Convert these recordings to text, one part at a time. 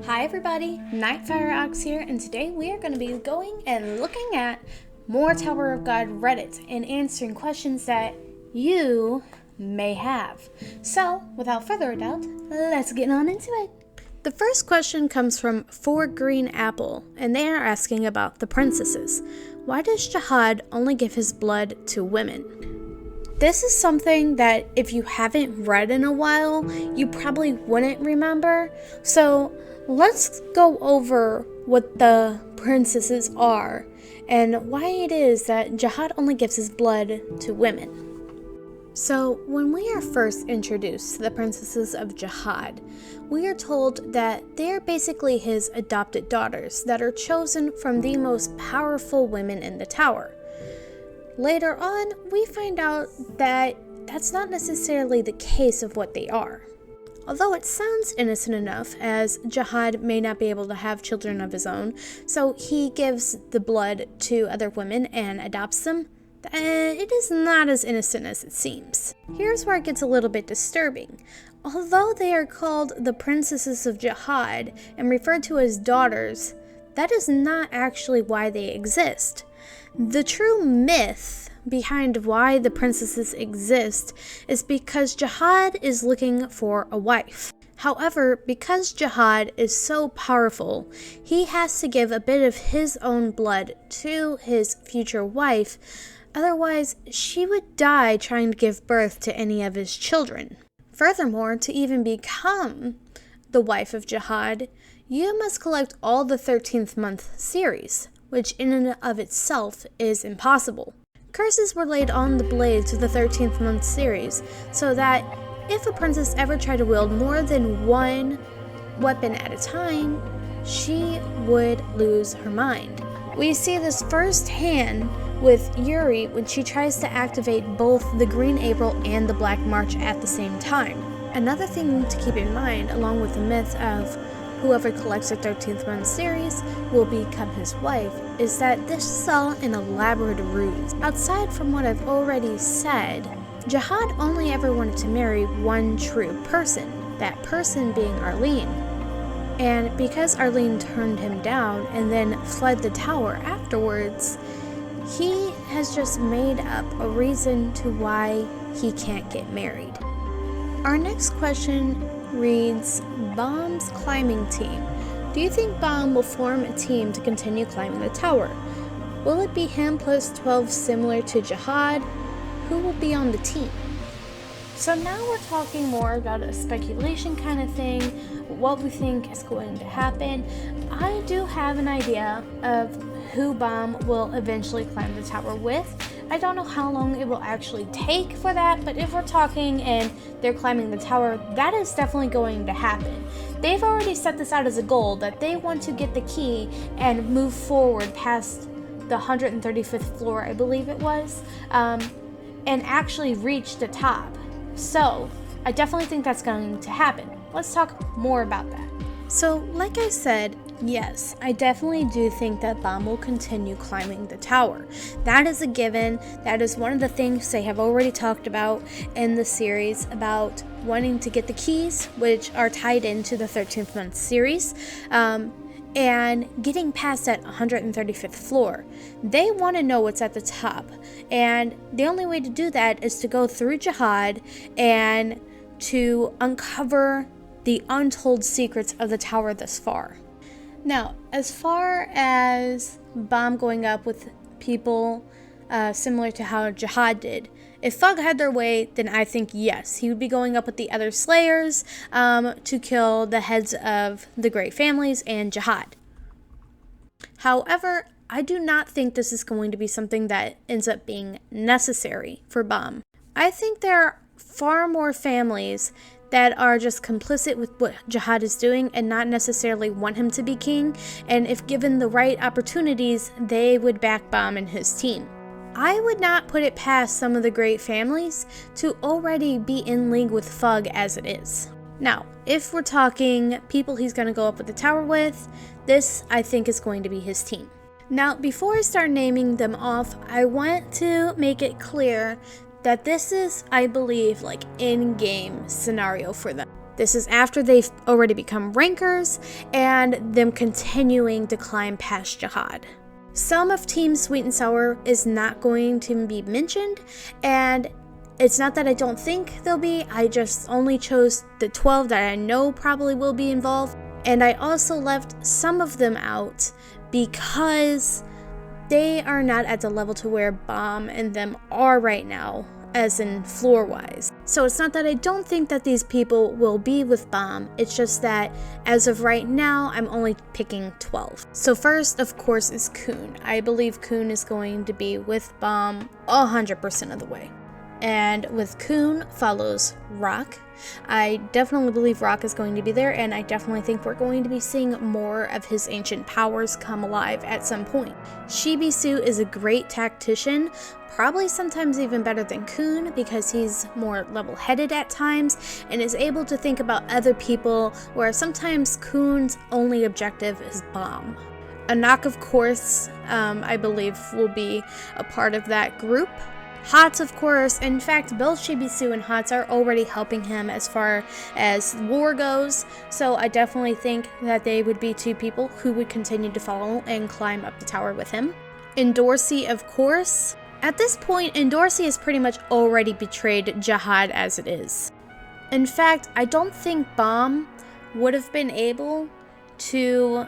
Hi everybody, Nightfireox here, and today we are going to be going and looking at more Tower of God Reddit and answering questions that you may have. So, without further ado, let's get on into it. The first question comes from 4greenapple, and they are asking about the princesses. Why does Jihad only give his blood to women? This is something that if you haven't read in a while, you probably wouldn't remember. So let's go over what the princesses are and why it is that Jihad only gives his blood to women. So when we are first introduced to the princesses of Jihad, we are told that they are basically his adopted daughters that are chosen from the most powerful women in the tower. Later on, we find out that that's not necessarily the case of what they are. Although it sounds innocent enough, as Jihad may not be able to have children of his own, so he gives the blood to other women and adopts them, it is not as innocent as it seems. Here's where it gets a little bit disturbing. Although they are called the princesses of Jihad and referred to as daughters, that is not actually why they exist. The true myth behind why the princesses exist is because Jihad is looking for a wife. However, because Jihad is so powerful, he has to give a bit of his own blood to his future wife, otherwise she would die trying to give birth to any of his children. Furthermore, to even become the wife of Jihad, you must collect all the 13th month series, which in and of itself is impossible. Curses were laid on the blades of the 13th month series, so that if a princess ever tried to wield more than one weapon at a time, she would lose her mind. We see this firsthand with Yuri when she tries to activate both the Green April and the Black March at the same time. Another thing to keep in mind, along with the myth of whoever collects the 13th month series will become his wife, is that this is all an elaborate ruse. Outside from what I've already said, Jihad only ever wanted to marry one true person, that person being Arlene. And because Arlene turned him down and then fled the tower afterwards, he has just made up a reason to why he can't get married. Our next question reads, Bomb's climbing team. Do you think Bomb will form a team to continue climbing the tower? Will it be him plus 12 similar to Jihad? Who will be on the team? So now we're talking more about a speculation kind of thing, what we think is going to happen. I do have an idea of who Bomb will eventually climb the tower with. I don't know how long it will actually take for that, but if we're talking and they're climbing the tower, that is definitely going to happen. They've already set this out as a goal that they want to get the key and move forward past the 135th floor, I believe it was, and actually reach the top. So I definitely think that's going to happen. Let's talk more about that. So like I said, yes, I definitely do think that Bomb will continue climbing the tower. That is a given. That is one of the things they have already talked about in the series about wanting to get the keys, which are tied into the 13th month series, and getting past that 135th floor. They want to know what's at the top, and the only way to do that is to go through Jihad and to uncover the untold secrets of the tower thus far. Now, as far as Bomb going up with people similar to how Jihad did, if Thug had their way, then I think yes, he would be going up with the other Slayers to kill the heads of the Great Families and Jihad. However, I do not think this is going to be something that ends up being necessary for Bomb. I think there are far more families that are just complicit with what Jihad is doing and not necessarily want him to be king, and if given the right opportunities, they would back Bomb and his team. I would not put it past some of the Great Families to already be in league with Thug as it is. Now, if we're talking people he's going to go up with the tower with, this I think is going to be his team. Now, before I start naming them off, I want to make it clear that this is, I believe, like in-game scenario for them. This is after they've already become rankers and them continuing to climb past Jihad. Some of Team Sweet and Sour is not going to be mentioned, and it's not that I don't think they'll be, I just only chose the 12 that I know probably will be involved, and I also left some of them out because they are not at the level to where Bomb and them are right now, as in floor-wise. So it's not that I don't think that these people will be with Bomb, it's just that as of right now, I'm only picking 12. So first, of course, is Kun. I believe Kun is going to be with Bomb 100% of the way. And with Kun follows Rock. I definitely believe Rock is going to be there, and I definitely think we're going to be seeing more of his ancient powers come alive at some point. Shibisu is a great tactician, probably sometimes even better than Kun because he's more level-headed at times and is able to think about other people, where sometimes Kun's only objective is Bomb. Anak, of course, I believe will be a part of that group. Hots, of course. In fact, both Shibisu and Hots are already helping him as far as lore goes, so I definitely think that they would be two people who would continue to follow and climb up the tower with him. Endorsey, of course. At this point, Endorsey has pretty much already betrayed Jihad as it is. In fact, I don't think Bomb would have been able to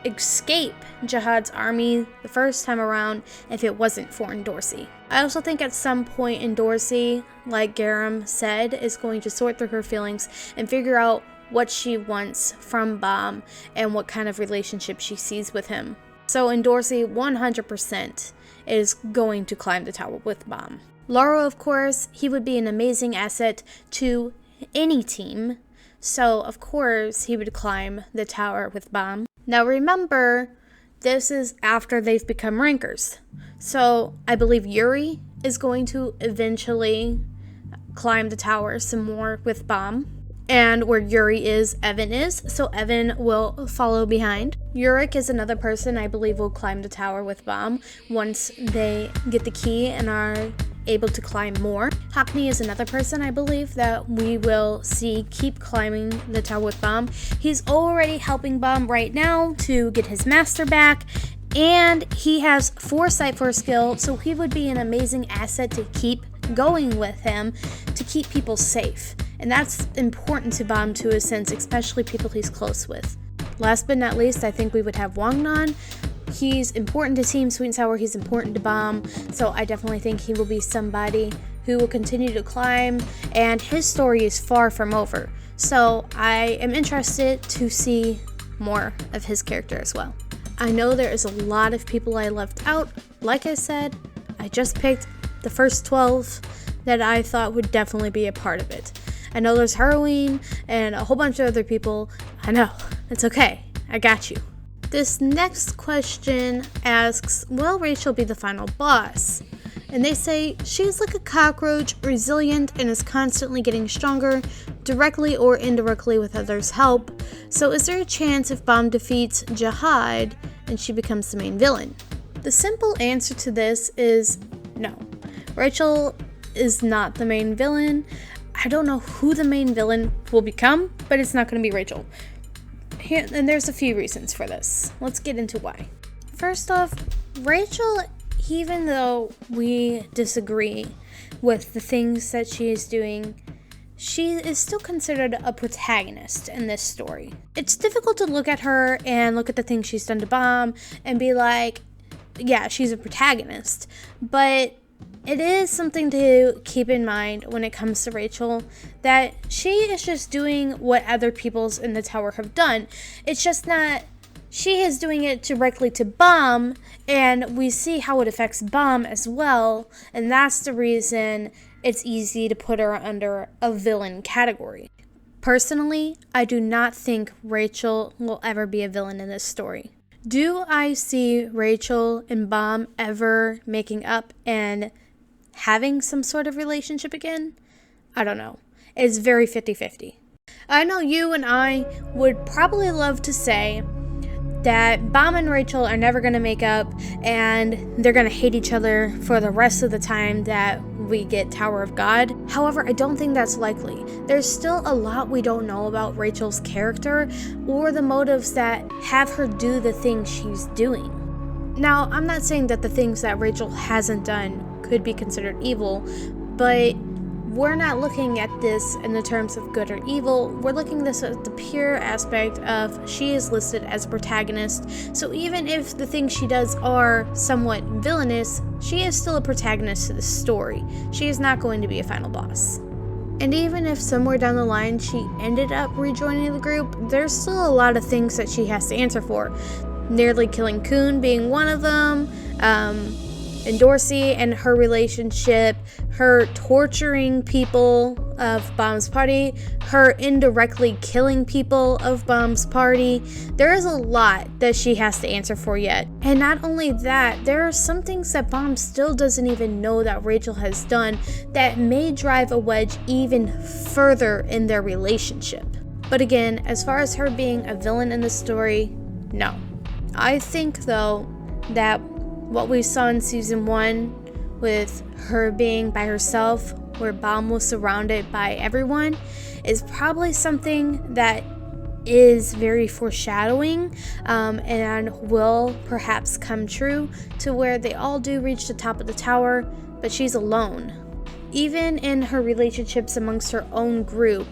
escape Jihad's army the first time around if it wasn't for Endorsey. I also think at some point Endorsey, like Garam said, is going to sort through her feelings and figure out what she wants from Bomb and what kind of relationship she sees with him. So Endorsey 100% is going to climb the tower with Bomb. Lauro, of course, he would be an amazing asset to any team, so of course he would climb the tower with Bomb. Now remember, this is after they've become rankers. So I believe Yuri is going to eventually climb the tower some more with Bomb. And where Yuri is, Evan is, so Evan will follow behind. Yurik is another person I believe will climb the tower with Bomb once they get the key and are able to climb more. Hackney is another person I believe that we will see keep climbing the tower with Bomb. He's already helping Bomb right now to get his master back, and he has foresight for a skill, so he would be an amazing asset to keep going with him to keep people safe. And that's important to Bomb to a sense, especially people he's close with. Last but not least, I think we would have Wangnan. He's important to Team Sweet and Sour, he's important to Bomb, so I definitely think he will be somebody who will continue to climb, and his story is far from over. So I am interested to see more of his character as well. I know there is a lot of people I left out. Like I said, I just picked the first 12 that I thought would definitely be a part of it. I know there's Heroine and a whole bunch of other people. I know, it's okay, I got you. This next question asks, will Rachel be the final boss? And they say, she's like a cockroach, resilient, and is constantly getting stronger, directly or indirectly with others' help. So is there a chance if Bomb defeats Jihad and she becomes the main villain? The simple answer to this is no. Rachel is not the main villain. I don't know who the main villain will become, but it's not going to be Rachel. And there's a few reasons for this. Let's get into why. First off, Rachel, even though we disagree with the things that she is doing, she is still considered a protagonist in this story. It's difficult to look at her and look at the things she's done to Bomb and be like, yeah, she's a protagonist. But it is something to keep in mind when it comes to Rachel, that she is just doing what other peoples in the tower have done. It's just not, she is doing it directly to Bomb, and we see how it affects Bomb as well, and that's the reason it's easy to put her under a villain category. Personally, I do not think Rachel will ever be a villain in this story. Do I see Rachel and Bomb ever making up and having some sort of relationship again? I don't know. It's very 50-50. I know you and I would probably love to say that Bomb and Rachel are never going to make up and they're going to hate each other for the rest of the time that we get Tower of God. However, I don't think that's likely. There's still a lot we don't know about Rachel's character or the motives that have her do the things she's doing. Now, I'm not saying that the things that Rachel hasn't done could be considered evil, but we're not looking at this in the terms of good or evil. We're looking at this at the pure aspect of she is listed as a protagonist. So even if the things she does are somewhat villainous, she is still a protagonist to the story. She is not going to be a final boss. And even if somewhere down the line she ended up rejoining the group, there's still a lot of things that she has to answer for. Nearly killing Kuhn being one of them, and Dorsey and her relationship, her torturing people of Bomb's party, her indirectly killing people of Bomb's party. There is a lot that she has to answer for yet. And not only that, there are some things that Bomb still doesn't even know that Rachel has done that may drive a wedge even further in their relationship. But again, as far as her being a villain in the story, no. I think though that what we saw in season 1 with her being by herself, where Bomb was surrounded by everyone, is probably something that is very foreshadowing and will perhaps come true, to where they all do reach the top of the tower, but she's alone. Even in her relationships amongst her own group,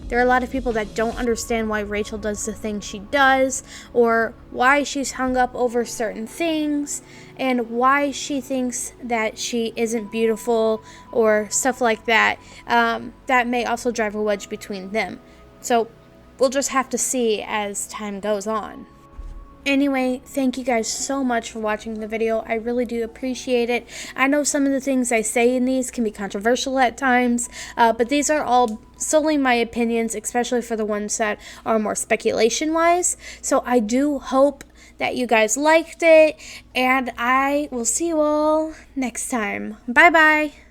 there are a lot of people that don't understand why Rachel does the things she does, or why she's hung up over certain things, and why she thinks that she isn't beautiful, or stuff like that. That may also drive a wedge between them. So we'll just have to see as time goes on. Anyway, thank you guys so much for watching the video. I really do appreciate it. I know some of the things I say in these can be controversial at times, but these are all solely my opinions, especially for the ones that are more speculation-wise. So I do hope that you guys liked it, and I will see you all next time. Bye-bye!